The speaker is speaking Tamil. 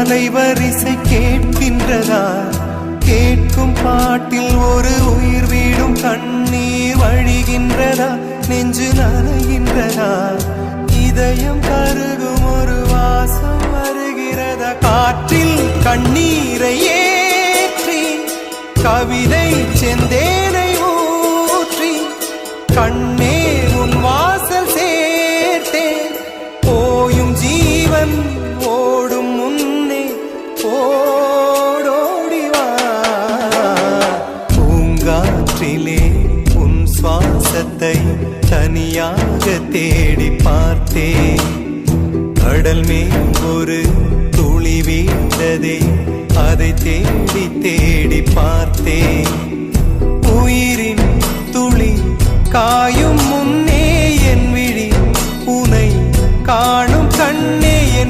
அலைவரிசை கேட்கின்றதா? கேட்கும் பாட்டில் ஒரு உயிர் வீடும் கண்ணீர் வழிகின்றதா? நெஞ்சு நனைகின்றதா? இதயம் கருகும் ஒரு வாசம் வருகிறதா? காற்றில் கண்ணீரை ஏற்றி கவிதை செந்தேனை ஊற்றி கண்ணே உன் வாசல் சேர்த்தேன். போயும் ஜீவன் ஓடும் முன்னே ஓடோடிவா. பூங்காற்றிலே உன் சுவாசத்தை தனியாக தேடி பார்த்தேன். கடல் மேல் ஒரு துளி வீழ்ந்ததே, அதை தேடி தேடி பார்த்தேன். உயிரின் துளி காயும் முன்னே என் விழி உனை காணும் கண்ணே.